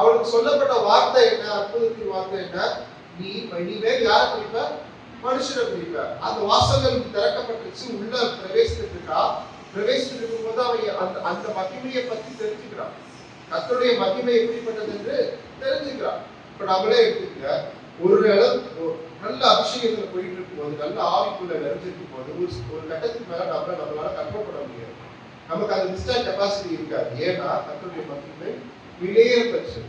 அவனுக்கு சொல்லப்பட்ட வார்த்தை என்ன, அற்புதத்தின் வார்த்தை என்ன? நீ இனிமேல் யார் பிடிப்ப? மனுஷனை பிடிப்ப. அந்த வாசல்கள் திறக்கப்பட்டுச்சு. உள்ள பிரவேசித்து இருக்கும்போது அவன் அந்த மகிமையை பத்தி தெரிஞ்சுக்கிறான். கர்த்தருடைய மகிமை எப்படிப்பட்டது என்று தெரிஞ்சுக்கிறான். இப்ப நம்மளே எடுத்துக்க, ஒரு இடம் நல்ல அபிஷேகத்துல போயிட்டு இருக்கும்போது, நல்ல ஆவிக்குள்ள நிறைஞ்சிருக்கும் போது ஒரு கட்டத்துக்கு மேல நம்மளால கண்ட்ரோல் பண்ண முடியாது. நமக்கு அந்த இன்ஸ்டன்ட் கெப்பாசிட்டி இருக்காது. ஏன்னா கர்த்தருடைய மகிமை விலையேறப்பெற்றது.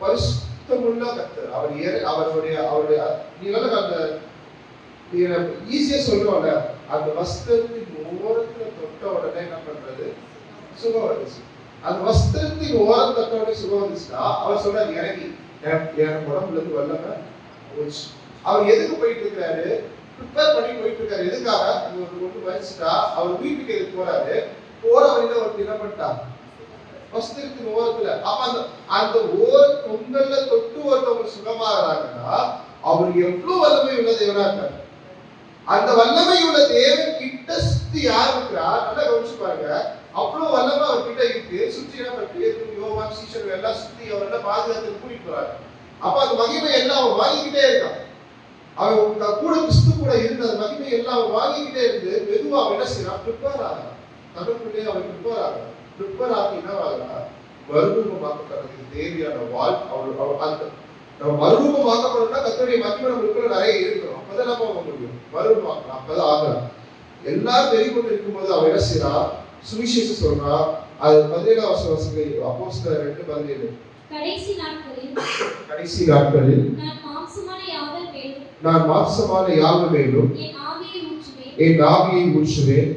பரிசுத்தமுள்ள கர்த்தர். அவருடைய நீங்க அந்த ஈஸியா சொல்றோம்ல, அந்த வஸ்திரத்தின் ஓரத்துல தொட்ட உடனே என்ன பண்றது? சுகம் வந்துச்சு. அந்த வஸ்திரத்தின் ஓரம் தொட்ட உடனே சுகம் வந்துச்சுன்னா அவர் சொல்றாரு, எனக்கு உடம்புல இருந்து வல்லமை போச்சு. அவர் எதுக்கு போயிட்டு இருக்காரு? ப்ரிப்பேர் பண்ணி போயிட்டு இருக்காரு. எதுக்காக? ஒன்று மதிச்சுட்டா அவர் வீட்டுக்கு எதுக்கு போறாரு? போற வழியில ஒரு என்ன பண்ணிட்டார்? வஸ்திரத்தின் ஓரத்துல. அப்ப அந்த ஓர தொங்கல்ல தொட்டு ஒருத்தவங்க சுகமாகறாங்கன்னா அவர் எவ்வளவு வல்லமை உள்ள தேவனா இருக்காரு. அந்த வல்லமை உள்ள தேவன் கிட்ட சுத்தி யார் இருக்கிறா? நல்லா கவனிச்சு பாருங்க. அவ்வளவு வல்லமை அவர் கிட்ட இருக்கு. சுற்றி என்ன பேதுரு, யோவான், சீஷர்கள் எல்லாம் சுத்தி அவரெல்லாம் பாதுகாத்து கூட்டிட்டு போறாரு. அப்ப அந்த மகிமை எல்லாம் அவன் வாங்கிக்கிட்டே இருக்கான். அவன் கூட கிறிஸ்து கூட இருந்த அந்த மகிமை எல்லாம் அவன் வாங்கிக்கிட்டே இருந்து மெதுவா அவன் என்ன செய்யறான்? ப்ரிப்பேர் ஆகிறான். தனக்குள்ளே அவன் ப்ரிப்பேர் ஆகிறான். ப்ரிப்பேர் ஆகி என்ன ஆகிறான்? மறுரூபமாக்கப்படுறதுக்கு தேவையான நம்ம மறுரூபமாக்கப்படணும்னா கர்த்தருடைய மகிமை நம்மளுக்குள்ள நிறைய இருக்கணும். அப்பதான் நம்ம ஆக முடியும். மறுரூபமாக்கலாம். அப்பதான் ஆகலாம். எல்லாரும் தெரிவிக்கொண்டு இருக்கும்போது அவன் என்ன செய்யறான்? சுவிசேஷம் சொல்றான். அது 17ஆம் வசனம் அப்போஸ்தலர் 2:17. கடைசி நாட்களில் நான் மாம்சமான யாவர் மேலும் என் ஆவியை ஊற்றுவேன்.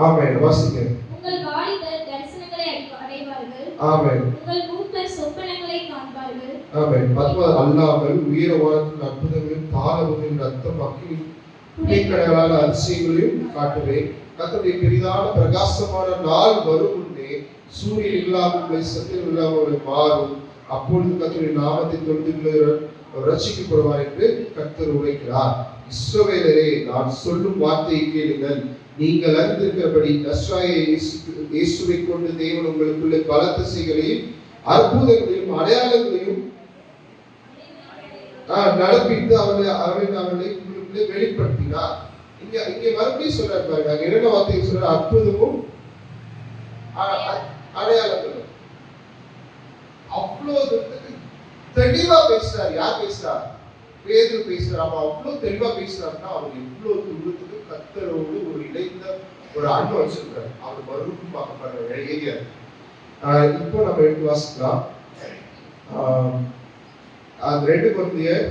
ஆமென். வாசிங்க. உங்கள் வாலிபர் தரிசனங்களை அடைவார்கள். ஆமென். உங்கள் மூப்பர் சொப்பனங்களை காண்பார்கள். ஆமென். பத்ம அல்லாமல் உயர வானத்தின் அற்புதங்களையும் தாளமும் ரத்தம் அக்கினி புகைக்கடலான அதிசயங்களையும் காட்டுவேன். கர்த்தருடைய பெரிதான பிரகாசமான நாள் வரும் முன்னே சூரியன் இல்லாமல் சத்தியம் இல்லாமல் மாறும். அப்பொழுது கர்த்தருடைய நாமத்தை தொழுதுகிறவர் ரட்சிக்கப்படுவார் என்று கர்த்தர் உரைக்கிறார். இஸ்ரவேலரே, நான் சொல்லும் வார்த்தையை கேளுங்கள். நீங்கள் அறிந்திருக்கிறபடி நஸ்ராய இயேசுவை கொண்டு தேவன் உங்களுக்குள்ள பலத்த செய்களையும் அற்புதங்களையும் அடையாளங்களையும் நடப்பித்து அவர்களை உங்களுக்குள்ளே வெளிப்படுத்தினார். இங்க மறுபடியும் சொல்றாரு பாருங்க. இரண்டாம் வார்த்தையை சொல்ற அற்புதமும் அடையாளங்களும். அவ்வளவு தெளிவா பேசுறாரு. யார் பேசுறார்? பேதுரு பேசுறார். அவன் அவ்வளவு தெளிவா பேசுறாருன்னா அவர் எவ்வளவு தூரத்துக்கு கர்த்தரோடு ஒரு இணைந்த ஒரு அன்பு வச்சிருக்காரு. அவர் மறுபடியும் பார்க்கப்படுற ஏரியா. இப்போ நம்ம எடுத்து வாசிக்கலாம். 2 கொரிந்தியர்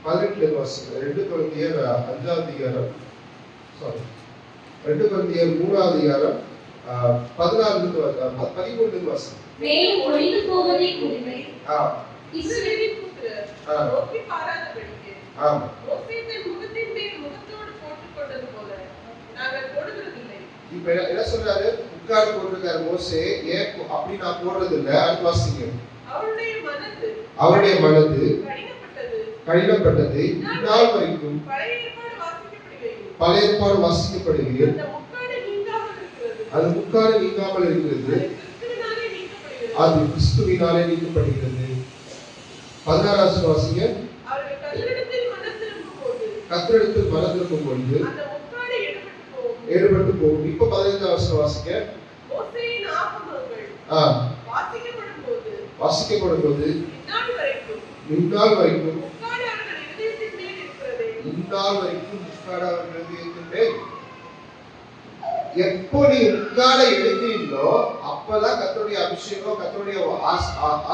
18 வாசிங்க. 2 கொரிந்தியர் 5ஆம் அதிகாரம், 2 கொரிந்தியர் 3ஆம் அதிகாரம் 13 வாசிங்க. மேலும் ஒளிந்து போவதை குறித்து இஸ்ரவேலின் புத்திரர் நோக்கி பாராதபடிக்கு மோசே தன் முகத்தின் மேல் முகத்தோடு போட்டுக் கொண்டது போல நாங்கள் போடுகிறதில்லை. இப்ப என்ன சொல்றாரு? உட்கார்ந்து போட்டிருக்காரு மோசே. ஏன் அப்படி நான் போடுறது இல்லை? அடுத்து வாசிங்க. அவருடைய மனது கடினப்பட்டது இந்நாள் வரைக்கும் பழைய ஏற்பாடு வாசிக்கப்படுகிறது. அது முக்காடு நீங்காமல் இருக்கிறது. அது கிறிஸ்துவினாலே நீக்கப்படுகிறது. 16ஆம் வாசிங்க. கர்த்தரிடத்தில் மனம் திரும்பும் பொழுது எடுபட்டு போகும். இப்ப 15ஆம் வாசிங்க. வாசிக்கப்படும் போது இந்நாள் வரைக்கும் முக்காடு அவர்கள் இருதயத்தின் மேல். எப்போ நீ முக்காடை எடுக்கிறீங்களோ அப்பதான் கர்த்தருடைய அபிஷேகம், கர்த்தருடைய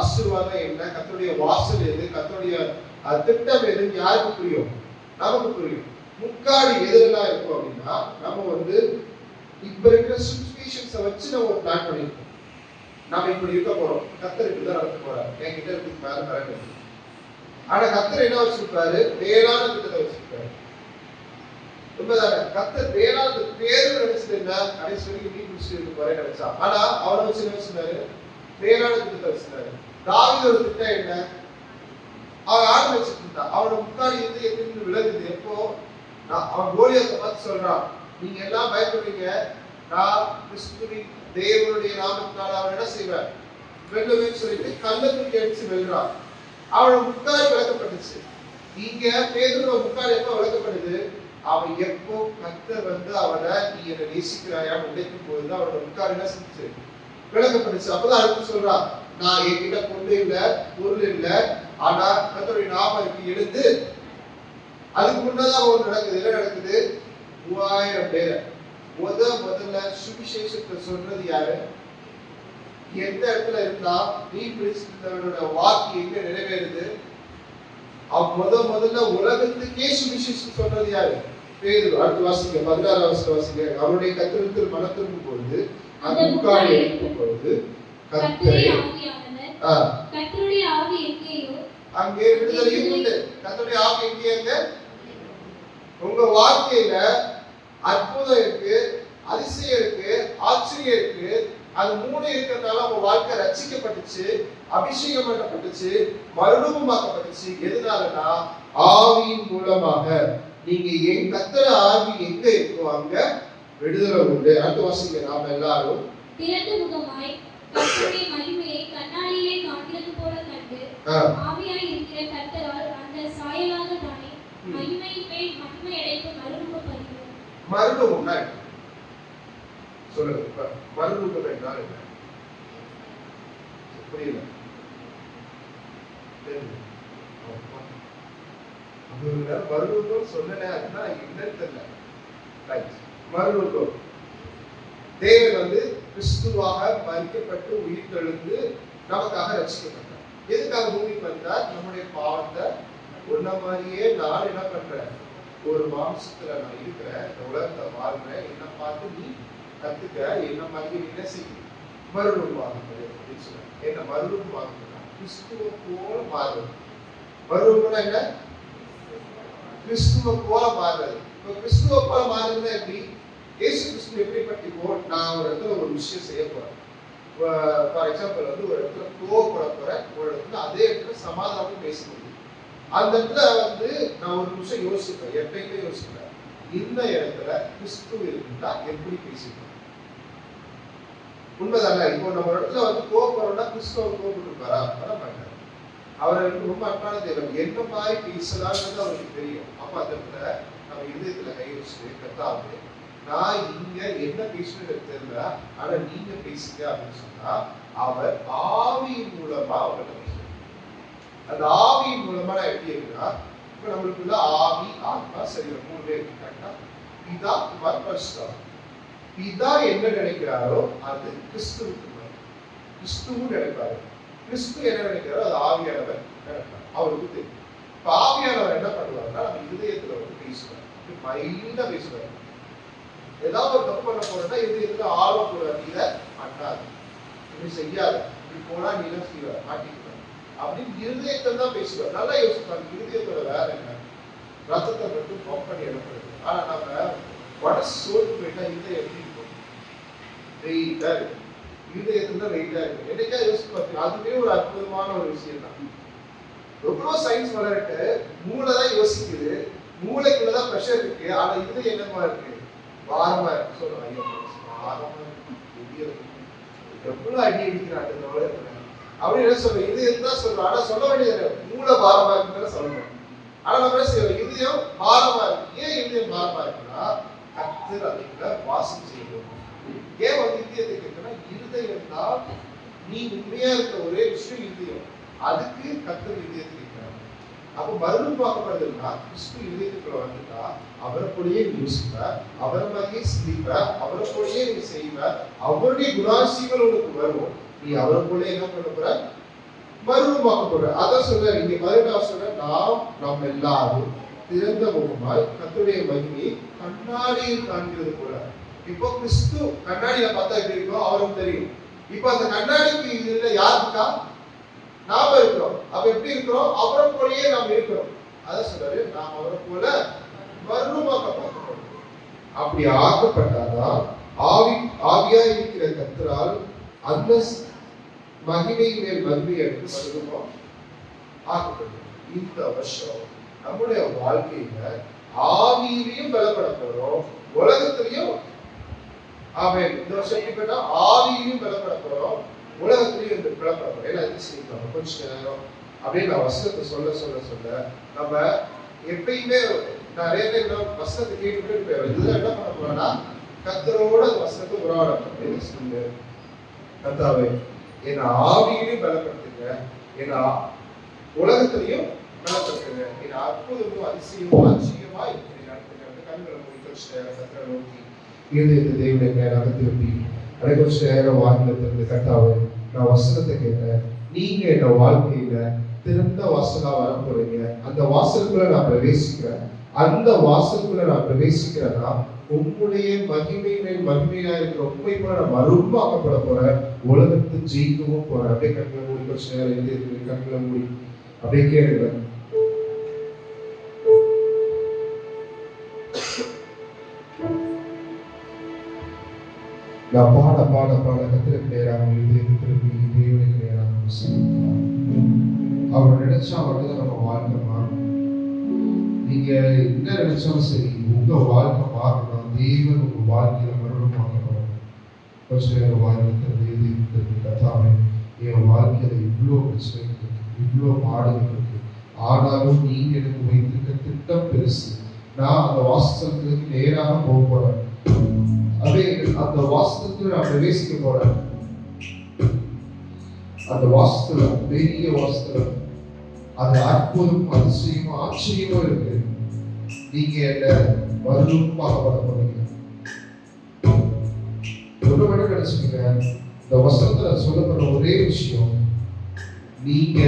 ஆசீர்வாதம் என்ன, கர்த்தருடைய வாசல் எது, கர்த்தருடைய திட்டம் எதுன்னு யாருக்கு புரியும்? நமக்கு புரியும். முக்காடு எதுலாம் இருக்கும் அப்படின்னா நம்ம இப்ப இருக்கிற சிச்சுவேஷன்ஸை வச்சு நம்ம ஒரு பிளான் பண்ணிருக்கோம். நாம இப்படி இருக்க போறோம். கர்த்தர் இப்படிதான் நடத்த போறாரு. என்கிட்ட இருக்கு மேல நடக்குது. ஆனா கர்த்தர் என்ன வச்சிருப்பாரு? வேளாண் திட்டத்தை வச்சிருக்காரு. உண்மைதானே? கர்த்தர் வேளாண் பேரு நினைச்சது என்ன? கடைசி வரைக்கும் நீ முடிச்சுட்டு இருக்க போறேன் நினைச்சா. ஆனா அவரை வச்சு என்ன வச்சிருந்தாரு? வேளாண் திட்டத்தை வச்சிருந்தாரு. தாவீதோட திட்டம் என்ன? அவன் ஆடு வச்சுட்டு இருந்தான். அவனோட முக்காடி எத்தனை விலகுது. எப்போ அவன் கோலியாத்தை பார்த்து சொல்றான், நீங்க எல்லாம் பயப்படுறீங்க, நான் கிறிஸ்துவின் தேவனுடைய நாமத்தினால அவன் என்ன செய்வேன்? வெல்லுவேன்னு சொல்லிட்டு கல்லை தூக்கி அடிச்சு வெல்றான். அவனோட முக்காடி விளக்கப்பட்டுச்சு. இங்க பேதுருவோட முக்காடி எப்ப விளக்கப்படுது? அவன் எப்போ கர்த்தர் அவனை நீ என்னை நேசிக்கிறாயான்னு உடைக்கும் போதுதான் அவனோட முக்காடி என்ன செஞ்சு விளக்கப்பட்டுச்சு. அப்பதான் அடுத்து சொல்றா, நான் என்கிட்ட பொண்ணு இல்ல, பொருள் இல்ல, ஆனா கர்த்தருடைய நாமம் இருக்கு, எழுந்து. அதுக்கு முன்னதான் ஒன்று நடக்குது. என்ன நடக்குது? 3000 பேரை முதல்ல சுவிசேஷத்தை சொல்றது யாரு? எந்த இடத்துல இருந்தா நீ பிரிஸ்தவனோட வாக்கு எங்க நிறைவேறுது? முதல்ல உலகத்துக்கே சுவிசேஷம் சொல்றது யாரு? பேதுரு. அடுத்து வாசிங்க, 16 வாசிங்க. அவருடைய கத்திரத்தில் மனம் திரும்பும் பொழுது, அந்த முக்காடு எடுக்கும் பொழுது கர்த்தருடைய ஆவி எங்கேயோ அங்கே விடுதலையும் உண்டு. கர்த்தருடைய ஆவி எங்க? உங்க வாழ்க்கையில அற்புதம் இருக்கு, அதிசயம் இருக்கு, ஆச்சரியம் இருக்கு. அது 3 இருக்கிறதுனால உங்க வாழ்க்கை ரட்சிக்கப்பட்டுச்சு, அபிஷேகம் பண்ணப்பட்டுச்சு, மறுரூபமாக்கப்பட்டுச்சு. எதனாலனா ஆவியின் மூலமாக. நீங்க என் கர்த்தர் ஆவி எங்க இருக்கோ அங்க விடுதலை உண்டு. அடுத்த வாசிங்க, நாம எல்லாரும் திறந்த முகமாய் கர்த்தருடைய மகிமையை கண்ணாடியிலே காண்கிறது போல கண்டு ஆவியாய் இருக்கிற கர்த்தரால் அந்த சாயலாக தானே மகிமையின் மேல் மகிமை அடைந்து மறுரூபப்படுகிறோம். மறுரூபம்னா சொல்லுங்க. மறுரூபம் என்றால் என்ன? புரியல. மறுரூபம் சொல்லல, அதுதான் என்னன்னு தெரியல. மறுரூபம் தேவன் கிறிஸ்துவாக மரிக்கப்பட்டு உயிர் தெழுந்து நமக்காக ரட்சிக்கப்பட்டார். எதுக்காக பூமிக்கு வந்தார்? நம்முடைய பாவத்தை உன்ன மாதிரியே நான் என்ன பண்றேன், ஒரு மாம்சத்துல நான் இருக்கிறேன், இந்த உலகத்தை வாழ்றேன், என்ன பார்த்து நீ கத்துக்க, என்ன மாதிரி என்ன செய்யும், மறுரூபமாகுது அப்படின்னு சொல்றேன். என்ன மறுரூபமாகுதுன்னா கிறிஸ்துவ போல மாறுறது. மறுரூபம்னா என்ன? கிறிஸ்துவ போல மாறுறது. இப்போ கிறிஸ்துவ போல மாறுறதுன்னா எப்படி? இயேசு கிறிஸ்து எப்படிப்பட்ட? இப்போ நான் ஒரு இடத்துல ஒரு விஷயம் செய்ய போறேன். ஃபார் எக்ஸாம்பிள் ஒரு இடத்துல கோவப்பட போறேன், ஒரு இடத்துல அதே இடத்துல சமாதானம் பேச முடியும். அந்த இடத்துல நான் ஒரு நிமிஷம் யோசிப்பேன், எப்பயுமே யோசிப்பேன், இந்த இடத்துல கிறிஸ்து இருக்குன்னா எப்படி பேசிப்பேன்? உண்மைதானே? இப்போ நம்ம ஒரு இடத்துல கோவப்படுறோம்னா கிறிஸ்துவ கோவப்பட்டுருப்பாரா? வர மாட்டார். அவர் ரொம்ப அன்பான தேவன், என்ன மாதிரி பேசலாம்ன்றது அவருக்கு தெரியும். அப்ப அந்த இடத்துல நம்ம இதயத்துல கை வச்சுட்டு, கர்த்தாவே நான் இங்க என்ன பேசுறது தெரியல, ஆனா நீங்க பேசுங்க அப்படின்னு சொன்னா அவர் ஆவியின் மூலமா அவர்கிட்ட பேசுறாரு. அந்த ஆவியின் மூலமா நான் எப்படி இருக்குன்னா, இப்ப நம்மளுக்குள்ள ஆவி, ஆத்மா, சரீரம் 3 இருக்கு. கரெக்டா? பிதா, குமார், பரிசுத்தாவி. பிதா என்ன நினைக்கிறாரோ அது கிறிஸ்துவுக்கு வரும். கிறிஸ்துவும் நினைப்பாரு. கிறிஸ்து என்ன நினைக்கிறாரோ அது ஆவியானவர் நினைப்பார். அவருக்கு தெரியும். இப்ப ஆவியானவர் என்ன பண்ணுவாருன்னா நம்ம இதயத்துல பேசுவார், மைல்டா பேசுவார். ஏதாவது ஒரு தப்பு பண்ண போறேன்னா இதயத்துல ஆர்வம் கூடாது, இதை பண்ணாது, இப்படி செய்யாத, இப்படி போனா நீ என்ன செய்வ, மாட்டிக்குவேன் அப்படின்னு இருதயத்தில் தான் பேசுவார். நல்லா யோசிப்பாங்க. இருதயத்தோட வேலை என்ன? ரத்தத்தை மட்டும் பம்ப் பண்ணி எடுக்கிறது. ஆனா நம்ம மனசு சோர்ந்து போயிட்டா இருதயம் எப்படி இருக்கும்? வெயிட்டா இருக்கு. இருதயத்துல வெயிட்டா இருக்கு. என்னைக்கா யோசிச்சு பார்த்தீங்க? அதுவே ஒரு அற்புதமான ஒரு விஷயம் தான். எவ்வளவு சயின்ஸ் வளரட்டு, மூளை தான் யோசிக்குது, மூளைக்குள்ளதான் ப்ரெஷர் இருக்கு, ஆனா இருதயம் என்னமா இருக்கு? பாரமா இருக்கு. சொல்லுவாங்க, ஐயோ பாரமா இருக்கு, எவ்வளவு அடி அடிக்கிறாங்க இந்த உலகத்துல அப்படின்னு என்ன சொல்றோம்? இதயம் தான் சொல்றோம். ஆனா சொல்ல வேண்டியது மூளை பாரமா இருக்குன்னு சொல்லணும். ஆனா நம்ம என்ன செய்யறோம்? இதயம் பாரமா இருக்கு. ஏன் இதயம் பாரமா இருக்குன்னா கர்த்தர் அதுக்குள்ள வாசம் செய்யணும். ஏன் இதயத்தை கேட்கணும்னா இருதயம் தான் நீ உண்மையா இருக்க ஒரே விஷயம் இருதயம். அதுக்கு கர்த்தர் இதயத்தை கேட்கிறாங்க. அப்ப மறுரூபமாக்கப்படுதுன்னா கிறிஸ்து இதயத்துக்குள்ள வந்துட்டா அவரை போலயே நீ யோசிப்ப, அவரை மாதிரியே சிந்திப்ப, அவரை போலயே நீ செய்வ, அவருடைய குணாசிகள் உனக்கு வரும். நீ அவரை போல என்ன பண்ண போற? மறுரூபமாக்கப்படுற. அதான் சொல்ற இங்க 18 சொல்ற, நாம் எல்லாரும் திறந்த முகமாய் கர்த்தருடைய மகிமையை கண்ணாடியில் காண்கிறது போல. இப்போ கிறிஸ்து கண்ணாடியில பார்த்தா எப்படி இருக்கும் அவருக்கு தெரியும். இப்போ அந்த கண்ணாடிக்கு இதுல யார் இருக்கா? நாம இருக்கிறோம். அப்ப எப்படி இருக்கிறோம்? அவரை போலயே நாம் இருக்கிறோம். அதான் சொல்றாரு, நாம் அவரை போல மறுரூபமாக்கப்பட்டோம். அப்படி ஆக்கப்பட்டாதான் ஆவியா இருக்கிற கர்த்தரால் அந்த மகிமை மேல் மகிமை எடுத்து மறுரூபம் ஆக்கப்பட்டோம். இந்த வருஷம் நம்முடைய வாழ்க்கையில ஆவியிலையும் பலப்பட போறோம், உலகத்திலையும். ஆமென். இந்த வருஷம் எப்படின்னா ஆவியிலையும் பலப்பட போறோம், உலகத்திலையும் பலப்பட போறோம். ஏன்னா நம்ம கொஞ்ச நேரம் அப்படியே நான் வசனத்தை சொல்ல நம்ம எப்பயுமே நிறைய பேர் வசனத்தை கேட்டுட்டு போயிடும். இதுல என்ன பண்ண போறோம்னா கர்த்தரோட வசனத்தை உறவாடணும். சொல்லு கர்த்தாவே என் ஆவியிலையும் பலப்படுத்துங்க, என் உலகத்திலையும் பலப்படுத்துங்க, என் அற்புதமும் அதிசயமும் ஆச்சரியமாய் இப்படி நடத்துங்க. அந்த கண்களை மூடி கொஞ்ச நேரம் கர்த்தரை நோக்கி இருதயத்தை தேவனுடைய நேராக திருப்பி அதை கொஞ்ச நேரம் வாயில திறந்து, கர்த்தாவே நான் வசனத்தை கேட்டேன், நீங்க என்ன வாழ்க்கையில திறந்த வாசலா வர போறீங்க, அந்த வாசலுக்குள்ள நான் பிரவேசிக்கிறேன், அந்த வாசலுக்குள்ள நான் பிரவேசிக்கிறேன்னா உங்களுடைய மகிமை மேல் மகிமையா இருக்கிற உண்மை போல நான் மறுபாக்கப்பட போறேன், உலகத்தை ஜெயிக்கவும் போறேன். அப்படியே கண்களை மூடி கொஞ்ச நேரம் எழுதி கண்களை மூடி அப்படியே கேளுங்க. நான் பாட பாட பாட கத்திரக்கு நேராக திருப்பி தேவனுக்கு நேராக செய்யலாம். அவர் நினைச்சா மட்டும்தான் நம்ம வாழ்க்கை மாறும். நீங்க என்ன நினைச்சாலும் சரி, உங்க வாழ்க்கை மாறணும், தேவன் உங்க வாழ்க்கையில மரணமாக்கப்படும். கொஞ்ச நேரம் வாழ்க்கை கத்தாவே என் வாழ்க்கையில இவ்வளோ பிரச்சனை இருக்கு, இவ்வளோ பாடுகள் இருக்கு, ஆனாலும் நீங்க எனக்கு வைத்திருக்க திட்டம் பெருசு. நான் அந்த வாசத்துக்கு நேராக போக போறேன், அப்படியே அந்த வாசத்துக்கு நான் பிரவேசிக்க போறேன். அந்த வாசத்துல பெரிய வாசத்துல அது அற்புதம் அதிசயமும் ஆச்சரியமும் இருக்கு. நீங்க என்ன மறுரூபமாக போறீங்க. ஒரு மட்டும் நினைச்சுக்கீங்க, இந்த வசனத்துல சொல்லப்படுற ஒரே விஷயம், நீங்க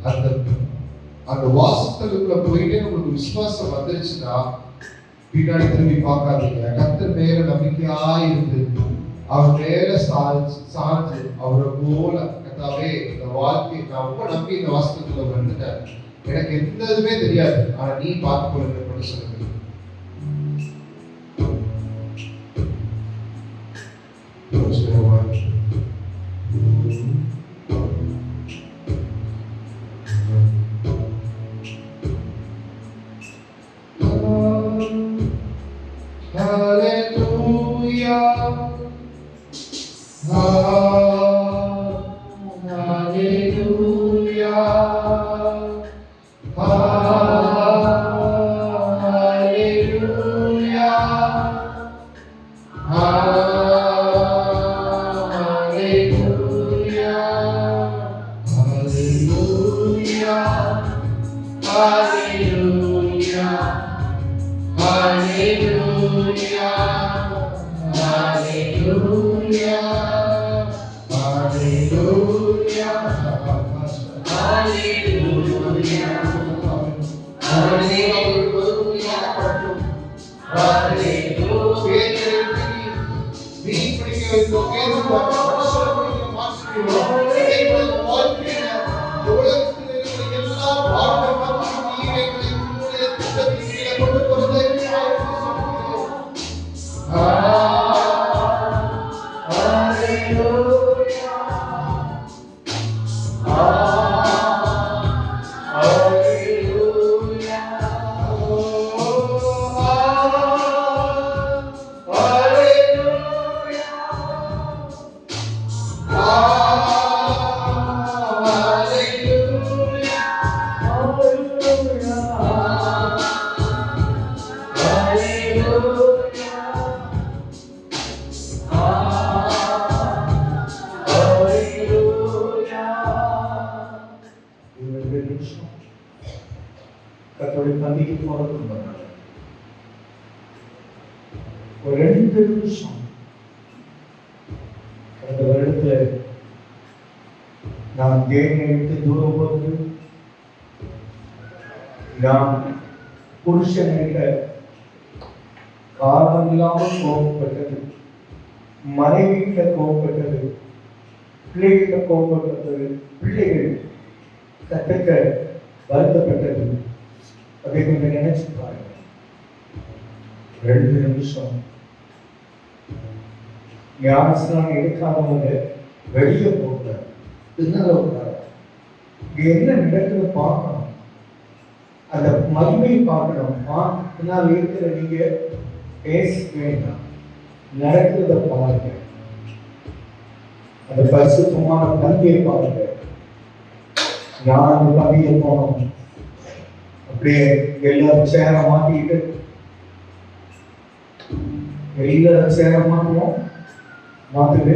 அந்த அந்த வாசத்துக்குள்ள போயிட்டு உங்களுக்கு விசுவாசம் வந்துருச்சுன்னா பின்னாடி திரும்பி பார்க்காதீங்க. கர்த்தர் மேல நம்பிக்கையா இருந்து அவர் மேல சார்ந்து அவரை போல, கர்த்தாவே இந்த வாழ்க்கை நான் ரொம்ப நம்பி இந்த வாசத்துக்குள்ள வந்துட்டேன், எனக்கு எந்த இதுவுமே தெரியாது, ஆனா நீ பார்த்து கொள்ளுங்க சொல்லுங்க. ஒரு 2 நிமிஷம் அந்த வருடத்துல நான் தேவனை விட்டு தூரம் போது, நான் புருஷனிட்ட காரணம் இல்லாமல் கோபப்பட்டது, மனைவியிட்ட கோபப்பட்டது, பிள்ளைகிட்ட கோபப்பட்டது, பிள்ளைகள் கற்றுக்க வருத்தப்பட்டது. அதை கொஞ்சம் நினைச்சு பாருங்க. 2 நிமிஷம் ஞானஸ்நானம் எடுக்காதவங்க வெளியே போக பின்னால என்ன நடக்குது பார்க்கணும், அந்த மகிமையை பார்க்கணும். பின்னால் இருக்கிற நீங்க பேச வேண்டாம், நடக்கிறத பாருங்க, அந்த பரிசுத்தமான பந்தியை பாருங்க. நான் அந்த பந்தியை போனோம், அப்படியே எல்லாரும் சேர மாட்டிட்டு எல்லாரும் சேர மாட்டுவோம், மாத்துட்டு